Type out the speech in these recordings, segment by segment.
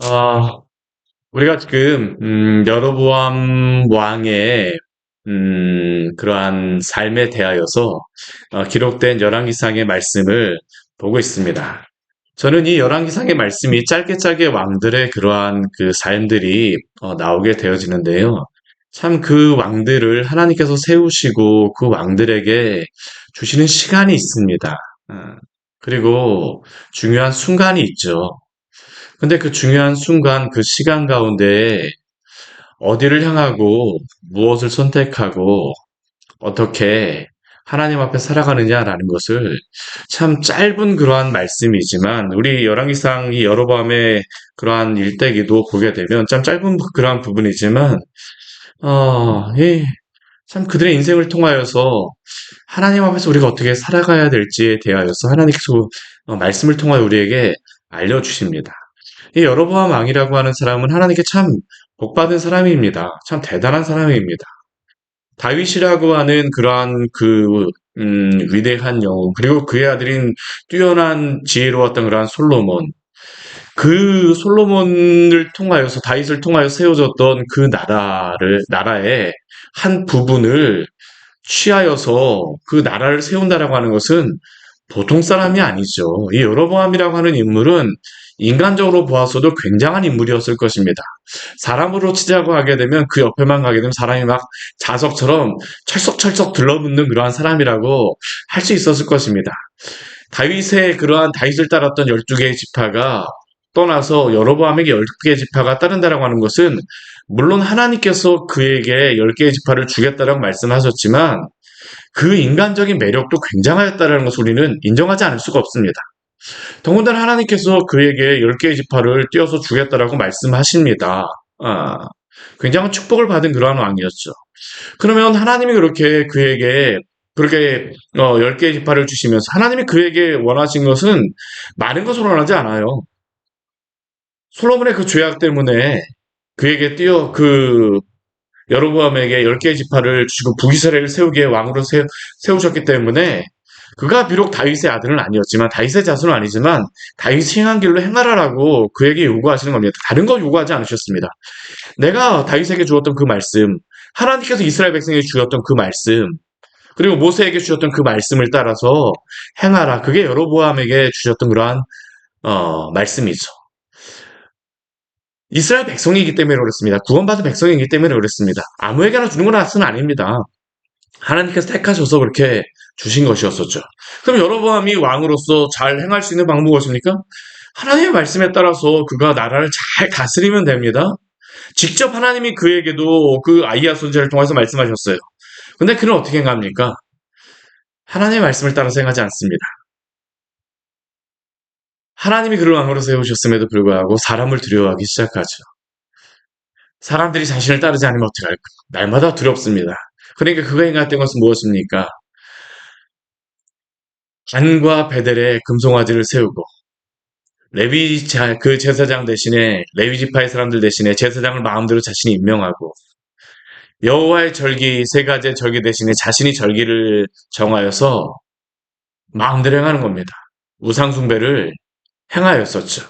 아, 우리가 지금, 여로보암 왕의, 그러한 삶에 대하여서, 기록된 열왕기상의 말씀을 보고 있습니다. 저는 이 열왕기상의 말씀이 짧게 짧게 왕들의 그러한 그 삶들이, 나오게 되어지는데요. 참 그 왕들을 하나님께서 세우시고 그 왕들에게 주시는 시간이 있습니다. 어, 그리고 중요한 순간이 있죠. 근데 그 중요한 순간, 그 시간 가운데 어디를 향하고 무엇을 선택하고 어떻게 하나님 앞에 살아가느냐라는 것을 참 짧은 그러한 말씀이지만 우리 열왕기상 이 여로보암의 그러한 일대기도 보게 되면 참 짧은 그러한 부분이지만 참 그들의 인생을 통하여서 하나님 앞에서 우리가 어떻게 살아가야 될지에 대하여서 하나님께서 말씀을 통하여 우리에게 알려주십니다. 이 여로보암 왕이라고 하는 사람은 하나님께 참 복받은 사람입니다. 참 대단한 사람입니다. 다윗이라고 하는 그러한 위대한 영웅, 그리고 그의 아들인 뛰어난 지혜로웠던 그러한 솔로몬, 그 솔로몬을 통하여서 다윗을 통하여 세워졌던 그 나라의 한 부분을 취하여서 그 나라를 세운다라고 하는 것은 보통 사람이 아니죠. 이 여로보암이라고 하는 인물은 인간적으로 보았어도 굉장한 인물이었을 것입니다. 사람으로 치자고 하게 되면 그 옆에만 가게 되면 사람이 막 자석처럼 철썩철썩 들러붙는 그러한 사람이라고 할 수 있었을 것입니다. 다윗의 그러한 다윗을 따랐던 12개의 지파가 떠나서 여로보암에게 12개의 지파가 따른다라고 하는 것은 물론 하나님께서 그에게 10개의 지파를 주겠다라고 말씀하셨지만 그 인간적인 매력도 굉장하였다는 것을 우리는 인정하지 않을 수가 없습니다. 더군다나 하나님께서 그에게 10개의 지파를 띄어서 주겠다라고 말씀하십니다. 아, 굉장한 축복을 받은 그러한 왕이었죠. 그러면 하나님이 그렇게 10개의 지파를 주시면서 하나님이 그에게 원하신 것은 많은 것을 원하지 않아요. 솔로몬의 그 죄악 때문에 그에게 여로보암에게 10개의 지파를 주시고 북이스라엘을 세우게 왕으로 세우셨기 때문에 그가 비록 다윗의 아들은 아니었지만 다윗의 자손은 아니지만 다윗이 행한 길로 행하라라고 그에게 요구하시는 겁니다. 다른 거 요구하지 않으셨습니다. 내가 다윗에게 주었던 그 말씀, 하나님께서 이스라엘 백성에게 주었던 그 말씀, 그리고 모세에게 주셨던 그 말씀을 따라서 행하라. 그게 여로보암에게 주셨던 그러한 말씀이죠. 이스라엘 백성이기 때문에 그렇습니다. 구원받은 백성이기 때문에 그렇습니다. 아무에게나 주는 것은 아닙니다. 하나님께서 택하셔서 그렇게 주신 것이었었죠. 그럼 여로보암이 왕으로서 잘 행할 수 있는 방법은 무엇입니까? 하나님의 말씀에 따라서 그가 나라를 잘 다스리면 됩니다. 직접 하나님이 그에게도 그 아이야 손자를 통해서 말씀하셨어요. 근데 그는 어떻게 행합니까? 하나님의 말씀을 따라서 행하지 않습니다. 하나님이 그를 왕으로 세우셨음에도 불구하고 사람을 두려워하기 시작하죠. 사람들이 자신을 따르지 않으면 어떻게 할까? 날마다 두렵습니다. 그러니까 그가 행했던 것은 무엇입니까? 단과 베델에 금송아지를 세우고 그 제사장 대신에 레위 지파의 사람들 대신에 제사장을 마음대로 자신이 임명하고 여호와의 절기 세 가지의 절기 대신에 자신이 절기를 정하여서 마음대로 행하는 겁니다. 우상 숭배를 행하였었죠.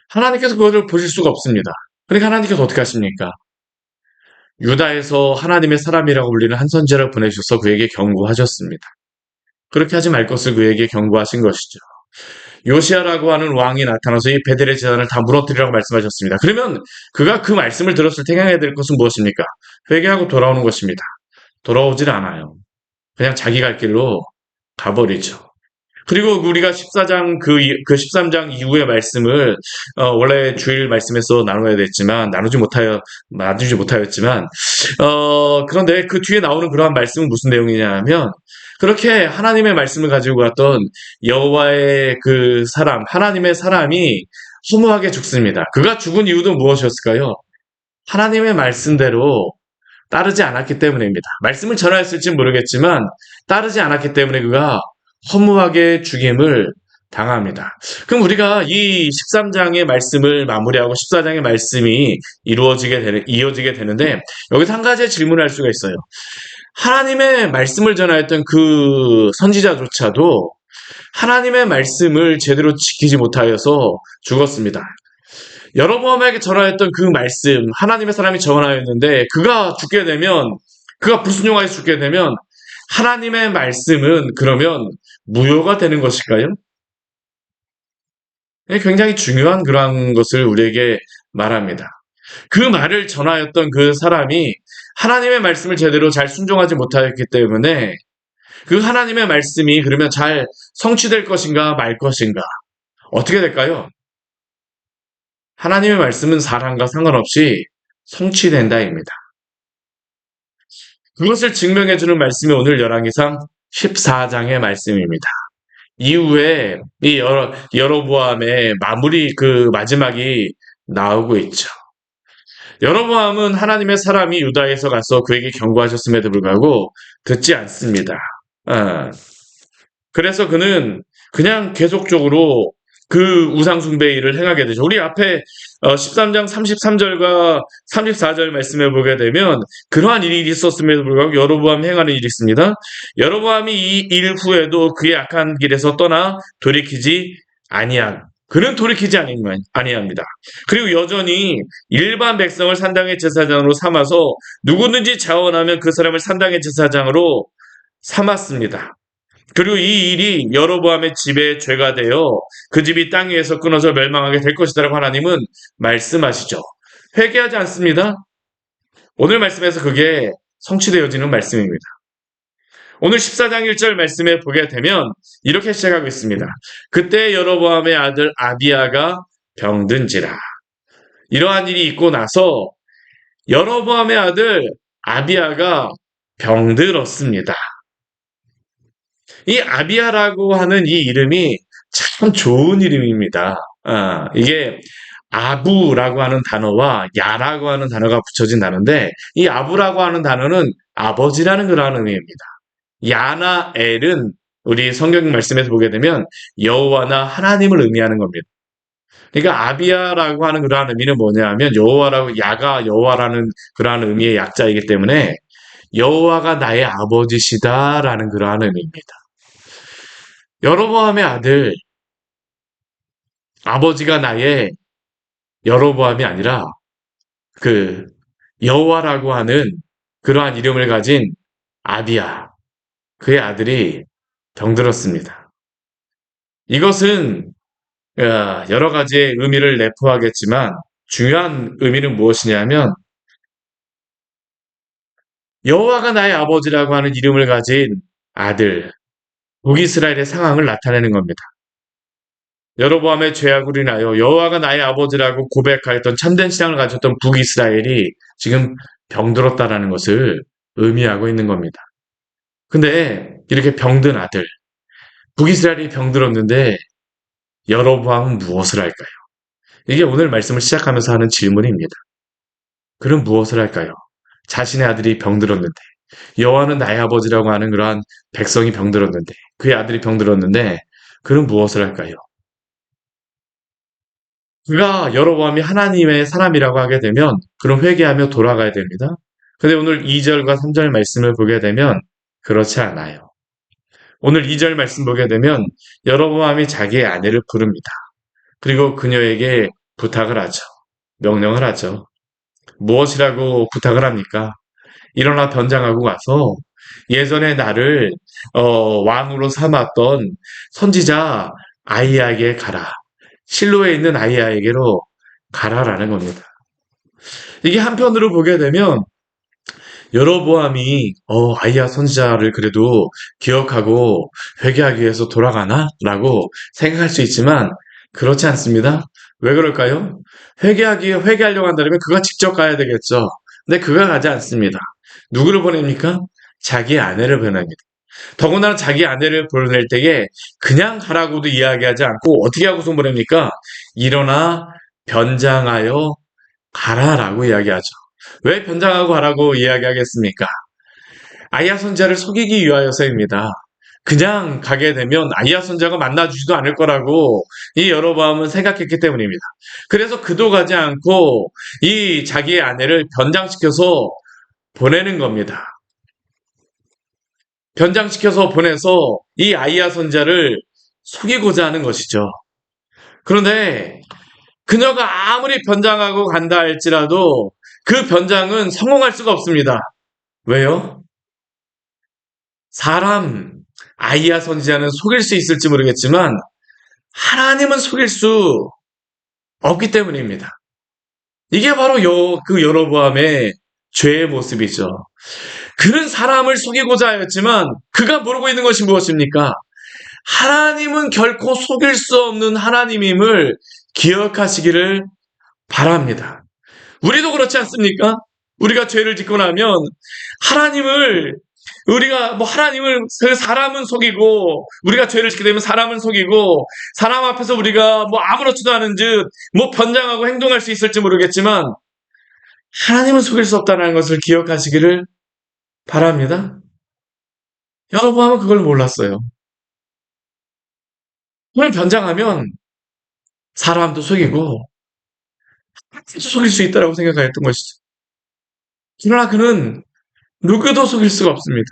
하나님께서 그것을 보실 수가 없습니다. 그러니까 하나님께서 어떻게 하십니까? 유다에서 하나님의 사람이라고 불리는 한 선지자를 보내주셔서 그에게 경고하셨습니다. 그렇게 하지 말 것을 그에게 경고하신 것이죠. 요시아라고 하는 왕이 나타나서 이 베델의 재단을 다 무너뜨리라고 말씀하셨습니다. 그러면 그가 그 말씀을 들었을 때 행해야 될 것은 무엇입니까? 회개하고 돌아오는 것입니다. 돌아오질 않아요. 그냥 자기 갈 길로 가버리죠. 그리고 우리가 14장 그 13장 이후의 말씀을 원래 주일 말씀에서 나누지 못하였지만 그런데 그 뒤에 나오는 그러한 말씀은 무슨 내용이냐면 그렇게 하나님의 말씀을 가지고 갔던 여호와의 그 사람, 하나님의 사람이 허무하게 죽습니다. 그가 죽은 이유도 무엇이었을까요? 하나님의 말씀대로 따르지 않았기 때문입니다. 말씀을 전하였을지 모르겠지만 따르지 않았기 때문에 그가 허무하게 죽임을 당합니다. 그럼 우리가 이 13장의 말씀을 마무리하고 14장의 말씀이 이어지게 되는데 여기서 한 가지의 질문을 할 수가 있어요. 하나님의 말씀을 전하였던 그 선지자조차도 하나님의 말씀을 제대로 지키지 못하여서 죽었습니다. 여로보암에게 전하였던 그 말씀, 하나님의 사람이 전하였는데 그가 죽게 되면, 그가 불순종하여 죽게 되면 하나님의 말씀은 그러면 무효가 되는 것일까요? 굉장히 중요한 그러한 것을 우리에게 말합니다. 그 말을 전하였던 그 사람이 하나님의 말씀을 제대로 잘 순종하지 못하였기 때문에 그 하나님의 말씀이 그러면 잘 성취될 것인가 말 것인가 어떻게 될까요? 하나님의 말씀은 사람과 상관없이 성취된다입니다. 그것을 증명해주는 말씀이 오늘 열왕기상 14장의 말씀입니다. 이후에 이 여로보암의 마무리 그 마지막이 나오고 있죠. 여로보암은 하나님의 사람이 유다에서 가서 그에게 경고하셨음에도 불구하고 듣지 않습니다. 아, 그래서 그는 그냥 계속적으로 그 우상숭배 일을 행하게 되죠. 우리 앞에 13장 33절과 34절 말씀해 보게 되면 그러한 일이 있었음에도 불구하고 여로보암이 행하는 일이 있습니다. 여로보암이 이 일 후에도 그의 악한 길에서 떠나 돌이키지 아니한, 그는 돌이키지 아니합니다. 그리고 여전히 일반 백성을 산당의 제사장으로 삼아서 누구든지 자원하면 그 사람을 산당의 제사장으로 삼았습니다. 그리고 이 일이 여로보암의 집에 죄가 되어 그 집이 땅 위에서 끊어져 멸망하게 될 것이다라고 하나님은 말씀하시죠. 회개하지 않습니다. 오늘 말씀에서 그게 성취되어지는 말씀입니다. 오늘 14장 1절 말씀에 보게 되면 이렇게 시작하고 있습니다. 그때 여로보암의 아들 아비야가 병든지라. 이러한 일이 있고 나서 여로보암의 아들 아비야가 병들었습니다. 이 아비야라고 하는 이 이름이 참 좋은 이름입니다. 이게 아부라고 하는 단어와 야라고 하는 단어가 붙여진 단어인데 이 아부라고 하는 단어는 아버지라는 그런 의미입니다. 야나 엘은 우리 성경 말씀에서 보게 되면 여호와나 하나님을 의미하는 겁니다. 그러니까 아비야라고 하는 그러한 의미는 뭐냐면 여호와라고, 야가 여호와라는 그러한 의미의 약자이기 때문에 여호와가 나의 아버지시다라는 그러한 의미입니다. 여로보암의 아들, 아버지가 나의 여로보암이 아니라 그 여호와라고 하는 그러한 이름을 가진 아비야, 그의 아들이 병들었습니다. 이것은 여러 가지의 의미를 내포하겠지만 중요한 의미는 무엇이냐면 여호와가 나의 아버지라고 하는 이름을 가진 아들, 북이스라엘의 상황을 나타내는 겁니다. 여로보암의 죄악으로 인하여 여호와가 나의 아버지라고 고백하였던 참된 신앙을 가졌던 북이스라엘이 지금 병들었다라는 것을 의미하고 있는 겁니다. 근데 이렇게 병든 아들, 북이스라엘이 병들었는데 여로보암은 무엇을 할까요? 이게 오늘 말씀을 시작하면서 하는 질문입니다. 그럼 무엇을 할까요? 자신의 아들이 병들었는데, 여호와는 나의 아버지라고 하는 그러한 백성이 병들었는데, 그의 아들이 병들었는데 그럼 무엇을 할까요? 그가 여로보암이 하나님의 사람이라고 하게 되면 그럼 회개하며 돌아가야 됩니다. 근데 오늘 2절과 3절 말씀을 보게 되면 그렇지 않아요. 오늘 2절 말씀 보게 되면 여로보암이 자기의 아내를 부릅니다. 그리고 그녀에게 부탁을 하죠. 명령을 하죠. 무엇이라고 부탁을 합니까? 일어나 변장하고 가서 예전에 나를 왕으로 삼았던 선지자 아이야에게 가라. 실로에 있는 아이야에게로 가라라는 겁니다. 이게 한편으로 보게 되면 여로보암이 아이야 선지자를 그래도 기억하고 회개하기 위해서 돌아가나? 라고 생각할 수 있지만 그렇지 않습니다. 왜 그럴까요? 회개하려고 한다면 그가 직접 가야 되겠죠. 근데 그가 가지 않습니다. 누구를 보냅니까? 자기 아내를 보냅니다. 더구나 자기 아내를 보낼 때에 그냥 가라고도 이야기하지 않고 어떻게 하고서 보냅니까? 일어나 변장하여 가라라고 이야기하죠. 왜 변장하고 가라고 이야기하겠습니까? 아이야 선지자를 속이기 위하여서입니다. 그냥 가게 되면 아이야 선지자가 만나주지도 않을 거라고 이 여로보암은 생각했기 때문입니다. 그래서 그도 가지 않고 이 자기의 아내를 변장시켜서 보내는 겁니다. 변장시켜서 보내서 이 아이야 선지자를 속이고자 하는 것이죠. 그런데 그녀가 아무리 변장하고 간다 할지라도 그 변장은 성공할 수가 없습니다. 왜요? 사람, 아이야 선지자는 속일 수 있을지 모르겠지만 하나님은 속일 수 없기 때문입니다. 이게 바로 그 여로보암의 죄의 모습이죠. 그는 사람을 속이고자 하였지만 그가 모르고 있는 것이 무엇입니까? 하나님은 결코 속일 수 없는 하나님임을 기억하시기를 바랍니다. 우리도 그렇지 않습니까? 우리가 죄를 짓고 나면 하나님을 하나님을 사람은 속이고 우리가 죄를 짓게 되면 사람은 속이고 사람 앞에서 우리가 아무렇지도 않은 듯 변장하고 행동할 수 있을지 모르겠지만 하나님은 속일 수 없다는 것을 기억하시기를 바랍니다. 여러분은 그걸 몰랐어요. 그걸 변장하면 사람도 속이고 하나님도 속일 수 있다고 생각했던 것이죠. 그러나 그는 누구도 속일 수가 없습니다.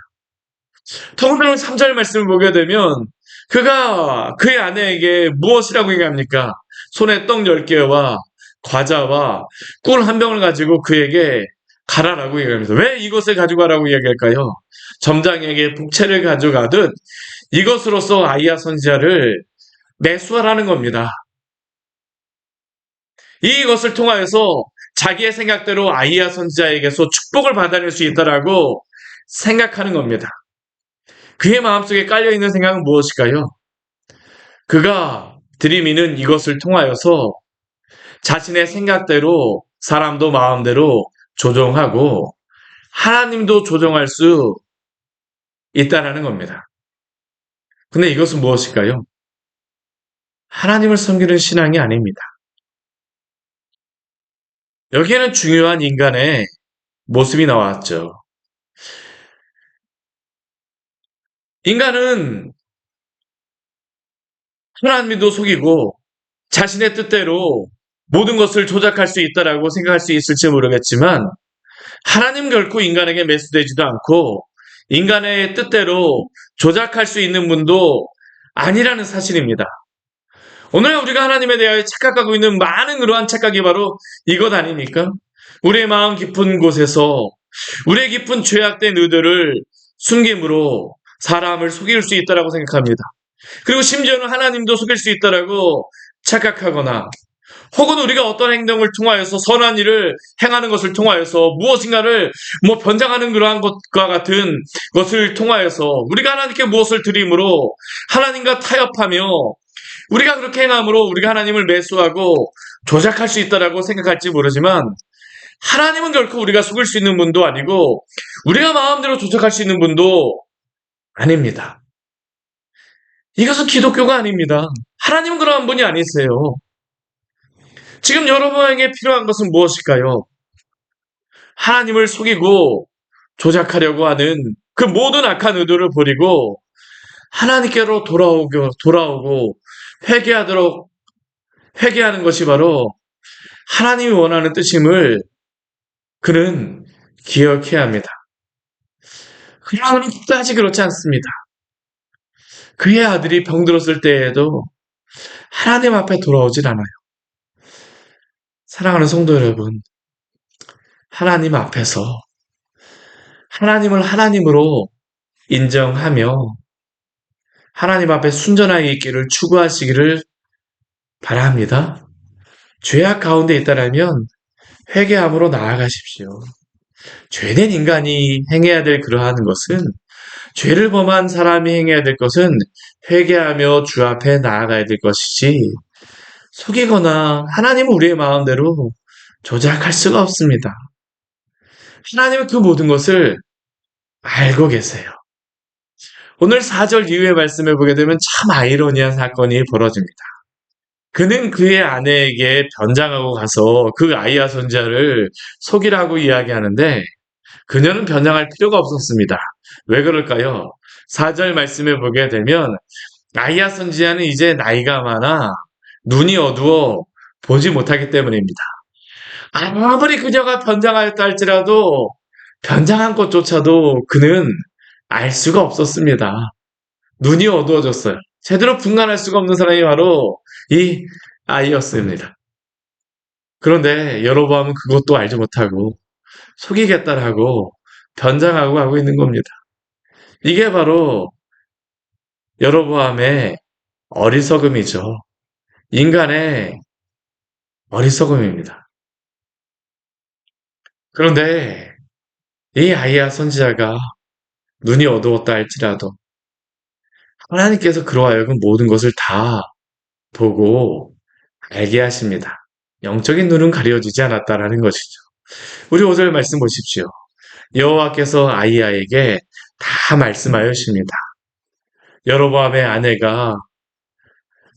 더군다나 3절 말씀을 보게 되면 그가 그의 아내에게 무엇이라고 얘기합니까? 손에 떡 10개와 과자와 꿀 한 병을 가지고 그에게 가라라고 얘기합니다. 왜 이것을 가지고 가라고 이야기할까요? 점장에게 복채를 가져가듯 이것으로써 아이야 선지자를 매수하라는 겁니다. 이것을 통하여서 자기의 생각대로 아이야 선지자에게서 축복을 받아낼 수 있다라고 생각하는 겁니다. 그의 마음속에 깔려있는 생각은 무엇일까요? 그가 들이미는 이것을 통하여서 자신의 생각대로 사람도 마음대로 조종하고 하나님도 조종할 수 있다는 겁니다. 근데 이것은 무엇일까요? 하나님을 섬기는 신앙이 아닙니다. 여기에는 중요한 인간의 모습이 나왔죠. 인간은 하나님도 속이고 자신의 뜻대로 모든 것을 조작할 수 있다라고 생각할 수 있을지 모르겠지만 하나님 결코 인간에게 매수되지도 않고 인간의 뜻대로 조작할 수 있는 분도 아니라는 사실입니다. 오늘 우리가 하나님에 대하여 착각하고 있는 많은 그러한 착각이 바로 이것 아닙니까? 우리의 마음 깊은 곳에서 우리의 깊은 죄악된 의도를 숨김으로 사람을 속일 수 있다라고 생각합니다. 그리고 심지어는 하나님도 속일 수 있다라고 착각하거나 혹은 우리가 어떤 행동을 통하여서 선한 일을 행하는 것을 통하여서 무엇인가를 변장하는 그러한 것과 같은 것을 통하여서 우리가 하나님께 무엇을 드림으로 하나님과 타협하며 우리가 그렇게 행함으로 우리가 하나님을 매수하고 조작할 수 있다라고 생각할지 모르지만 하나님은 결코 우리가 속일 수 있는 분도 아니고 우리가 마음대로 조작할 수 있는 분도 아닙니다. 이것은 기독교가 아닙니다. 하나님은 그러한 분이 아니세요. 지금 여러분에게 필요한 것은 무엇일까요? 하나님을 속이고 조작하려고 하는 그 모든 악한 의도를 버리고 하나님께로 돌아오고 회개하는 것이 바로 하나님이 원하는 뜻임을 그는 기억해야 합니다. 그러나 끝까지 그렇지 않습니다. 그의 아들이 병들었을 때에도 하나님 앞에 돌아오질 않아요. 사랑하는 성도 여러분, 하나님 앞에서 하나님을 하나님으로 인정하며 하나님 앞에 순전하게 있기를 추구하시기를 바랍니다. 죄악 가운데 있다라면 회개함으로 나아가십시오. 죄된 인간이 행해야 될 그러한 것은 죄를 범한 사람이 행해야 될 것은 회개하며 주 앞에 나아가야 될 것이지 속이거나 하나님은 우리의 마음대로 조작할 수가 없습니다. 하나님은 그 모든 것을 알고 계세요. 오늘 4절 이후의 말씀을 보게 되면 참 아이러니한 사건이 벌어집니다. 그는 그의 아내에게 변장하고 가서 그 아이야 선지자를 속이라고 이야기하는데 그녀는 변장할 필요가 없었습니다. 왜 그럴까요? 4절 말씀을 보게 되면 아이야 선지자는 이제 나이가 많아 눈이 어두워 보지 못하기 때문입니다. 아무리 그녀가 변장하였다 할지라도 변장한 것조차도 그는 알 수가 없었습니다. 눈이 어두워졌어요. 제대로 분간할 수가 없는 사람이 바로 이 아이였습니다. 그런데 여로보암은 그것도 알지 못하고 속이겠다라고 변장하고 하고 있는 겁니다. 이게 바로 여로보암의 어리석음이죠. 인간의 어리석음입니다. 그런데 이 아이야 선지자가 눈이 어두웠다 할지라도 하나님께서 그로 하여금 모든 것을 다 보고 알게 하십니다. 영적인 눈은 가려지지 않았다라는 것이죠. 우리 5절 말씀 보십시오. 여호와께서 아이야에게 다 말씀하였습니다. 여로보암의 아내가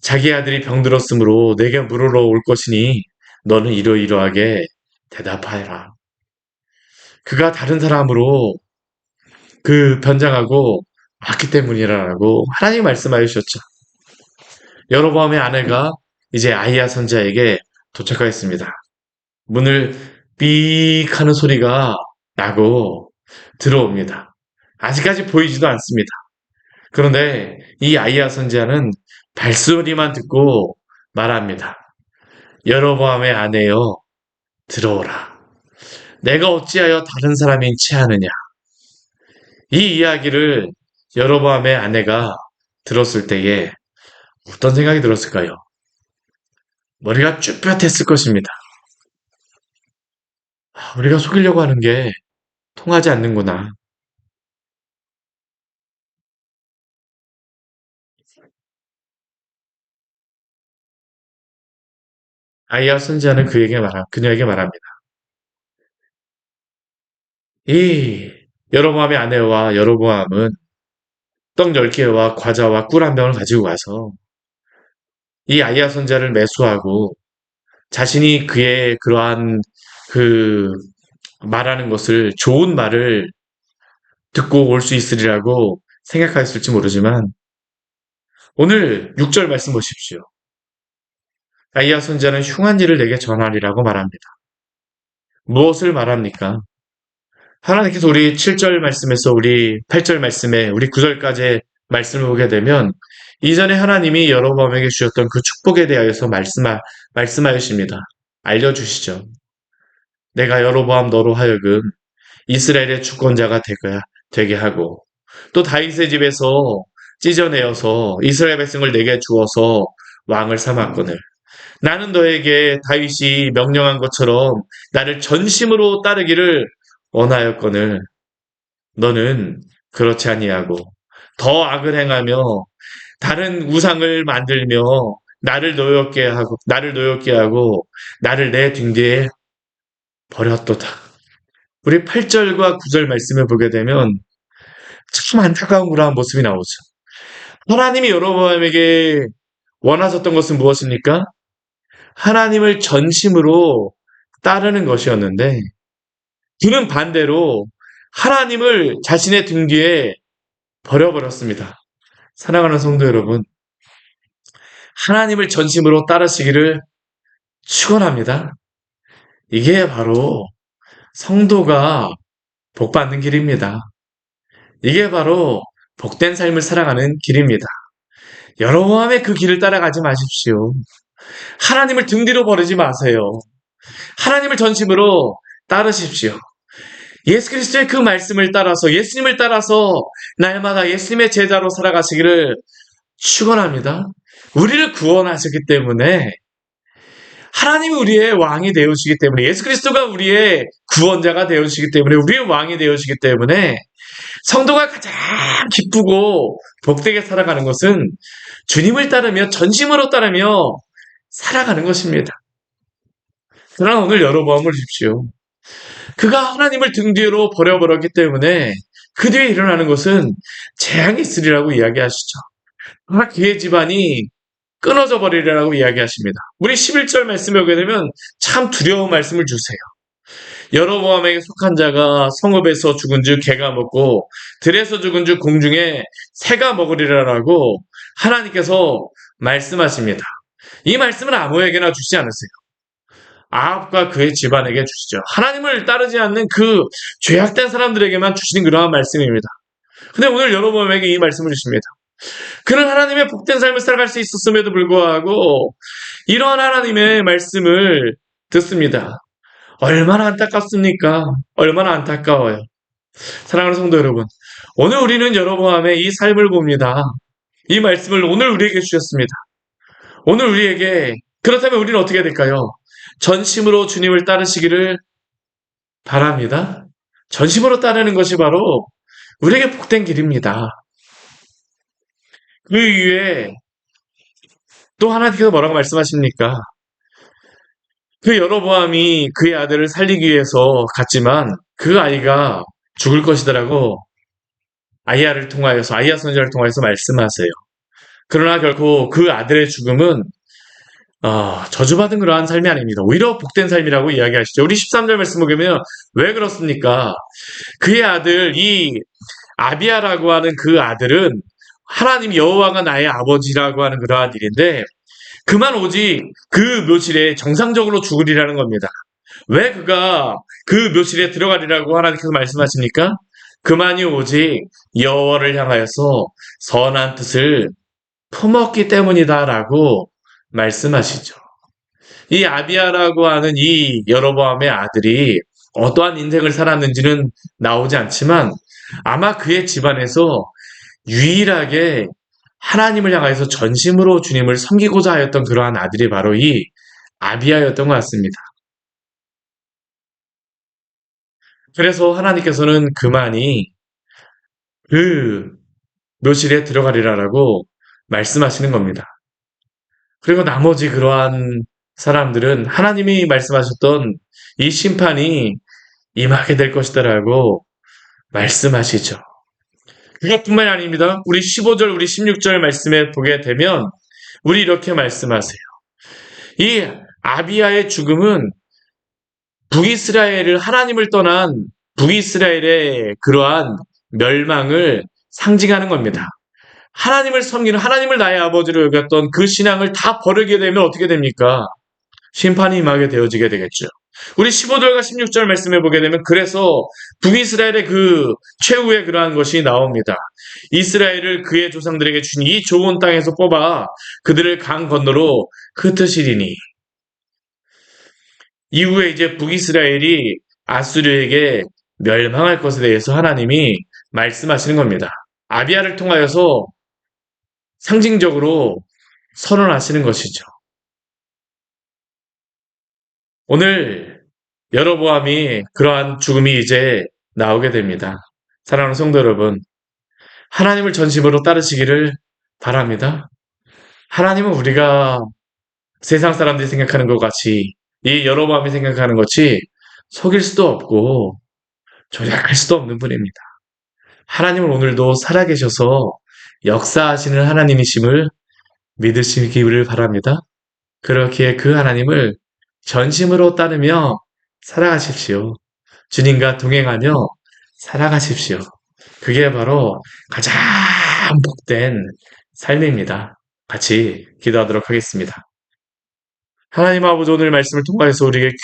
자기 아들이 병들었으므로 내게 물으러 올 것이니 너는 이러이러하게 대답하여라. 그가 다른 사람으로 그 변장하고 왔기 때문이라고 하나님 말씀하여 주셨죠. 여로보암의 아내가 이제 아이야 선지자에게 도착하였습니다. 문을 삑 하는 소리가 나고 들어옵니다. 아직까지 보이지도 않습니다. 그런데 이 아이야 선지자는 발소리만 듣고 말합니다. 여로보암의 아내여 들어오라. 내가 어찌하여 다른 사람인 체하느냐. 이 이야기를 여로보암의 아내가 들었을 때에 어떤 생각이 들었을까요? 머리가 쭈뼛했을 것입니다. 우리가 속이려고 하는 게 통하지 않는구나. 아이야 선지자는 그녀에게 말합니다. 이 여로보암의 아내와 여로보암은 떡 10개와 과자와 꿀 한 병을 가지고 가서 이 아이야 선지자를 매수하고 자신이 그의 그러한 그 말하는 것을 좋은 말을 듣고 올 수 있으리라고 생각하였을지 모르지만 오늘 6절 말씀 보십시오. 아이야 선지자는 흉한 일을 내게 전하리라고 말합니다. 무엇을 말합니까? 하나님께서 우리 7절 말씀에서 우리 8절 말씀에 우리 9절까지 말씀을 보게 되면 이전에 하나님이 여로보암에게 주셨던 그 축복에 대하여서 말씀하십니다. 알려주시죠. 내가 여로보암 너로 하여금 이스라엘의 주권자가 되게 하고 또 다윗의 집에서 찢어내어서 이스라엘 백성을 내게 주어서 왕을 삼았거늘 나는 너에게 다윗이 명령한 것처럼 나를 전심으로 따르기를 원하였거늘 너는 그렇지 아니하고 더 악을 행하며 다른 우상을 만들며 나를 노엽게 하고 나를 내 등 뒤에 버렸도다. 우리 8절과 9절 말씀을 보게 되면 참 안타까운 그러한 모습이 나오죠. 하나님이 여로보암에게 원하셨던 것은 무엇입니까? 하나님을 전심으로 따르는 것이었는데 그는 반대로 하나님을 자신의 등 뒤에 버려버렸습니다. 사랑하는 성도 여러분, 하나님을 전심으로 따르시기를 축원합니다. 이게 바로 성도가 복받는 길입니다. 이게 바로 복된 삶을 살아가는 길입니다. 여로보암의 그 길을 따라가지 마십시오. 하나님을 등 뒤로 버리지 마세요. 하나님을 전심으로 따르십시오. 예수 그리스도의 그 말씀을 따라서 예수님을 따라서 날마다 예수님의 제자로 살아가시기를 축원합니다. 우리를 구원하셨기 때문에 하나님이 우리의 왕이 되어주시기 때문에 예수 그리스도가 우리의 구원자가 되어주시기 때문에 우리의 왕이 되어주시기 때문에 성도가 가장 기쁘고 복되게 살아가는 것은 주님을 따르며 전심으로 따르며 살아가는 것입니다. 그러나 오늘 여로보암을 보십시오. 그가 하나님을 등 뒤로 버려버렸기 때문에 그 뒤에 일어나는 것은 재앙이 있으리라고 이야기하시죠. 그의 집안이 끊어져 버리리라고 이야기하십니다. 우리 11절 말씀에 오게 되면 참 두려운 말씀을 주세요. 여로보암에게 속한 자가 성읍에서 죽은 즉 개가 먹고 들에서 죽은 즉 공중에 새가 먹으리라라고 하나님께서 말씀하십니다. 이 말씀은 아무에게나 주시지 않으세요. 아합과 그의 집안에게 주시죠. 하나님을 따르지 않는 그 죄악된 사람들에게만 주시는 그러한 말씀입니다. 근데 오늘 여로보암에게 이 말씀을 주십니다. 그는 하나님의 복된 삶을 살아갈 수 있었음에도 불구하고 이러한 하나님의 말씀을 듣습니다. 얼마나 안타깝습니까? 얼마나 안타까워요. 사랑하는 성도 여러분, 오늘 우리는 여로보암의 이 삶을 봅니다. 이 말씀을 오늘 우리에게 주셨습니다. 오늘 우리에게 그렇다면 우리는 어떻게 해야 될까요? 전심으로 주님을 따르시기를 바랍니다. 전심으로 따르는 것이 바로 우리에게 복된 길입니다. 그 이후에 또 하나님께서 뭐라고 말씀하십니까? 그 여로보암이 그의 아들을 살리기 위해서 갔지만 그 아이가 죽을 것이더라고 아이야 선지자를 통하여서 말씀하세요. 그러나 결코 그 아들의 죽음은 저주받은 그러한 삶이 아닙니다. 오히려 복된 삶이라고 이야기하시죠. 우리 13절 말씀 보면 왜 그렇습니까? 그의 아들 이 아비야라고 하는 그 아들은 하나님 여호와가 나의 아버지라고 하는 그러한 일인데 그만 오직 그 묘실에 정상적으로 죽으리라는 겁니다. 왜 그가 그 묘실에 들어가리라고 하나님께서 말씀하십니까? 그만이 오직 여호와를 향하여서 선한 뜻을 품었기 때문이다라고 말씀하시죠. 이 아비야라고 하는 이 여로보암의 아들이 어떠한 인생을 살았는지는 나오지 않지만 아마 그의 집안에서 유일하게 하나님을 향하여서 전심으로 주님을 섬기고자 하였던 그러한 아들이 바로 이 아비야였던 것 같습니다. 그래서 하나님께서는 그만이 그 묘실에 들어가리라라고 말씀하시는 겁니다. 그리고 나머지 그러한 사람들은 하나님이 말씀하셨던 이 심판이 임하게 될 것이다라고 말씀하시죠. 그것뿐만이 아닙니다. 우리 15절, 우리 16절 말씀에 보게 되면 우리 이렇게 말씀하세요. 이 아비야의 죽음은 북이스라엘을 하나님을 떠난 북이스라엘의 그러한 멸망을 상징하는 겁니다. 하나님을 섬기는 하나님을 나의 아버지로 여겼던 그 신앙을 다 버리게 되면 어떻게 됩니까? 심판이 임하게 되어지게 되겠죠. 우리 15절과 16절 말씀해 보게 되면 그래서 북이스라엘의 그 최후의 그러한 것이 나옵니다. 이스라엘을 그의 조상들에게 준 이 좋은 땅에서 뽑아 그들을 강 건너로 흩으시리니 이후에 이제 북이스라엘이 아수르에게 멸망할 것에 대해서 하나님이 말씀하시는 겁니다. 아비야를 통하여서 상징적으로 선언하시는 것이죠. 오늘 여로보암이 그러한 죽음이 이제 나오게 됩니다. 사랑하는 성도 여러분, 하나님을 전심으로 따르시기를 바랍니다. 하나님은 우리가 세상 사람들이 생각하는 것 같이 이 여로보암이 생각하는 것이 속일 수도 없고 조작할 수도 없는 분입니다. 하나님은 오늘도 살아계셔서 역사하시는 하나님이심을 믿으시기를 바랍니다. 그렇기에 그 하나님을 전심으로 따르며 살아가십시오. 주님과 동행하며 살아가십시오. 그게 바로 가장 복된 삶입니다. 같이 기도하도록 하겠습니다. 하나님 아버지 오늘 말씀을 통하여서 우리에게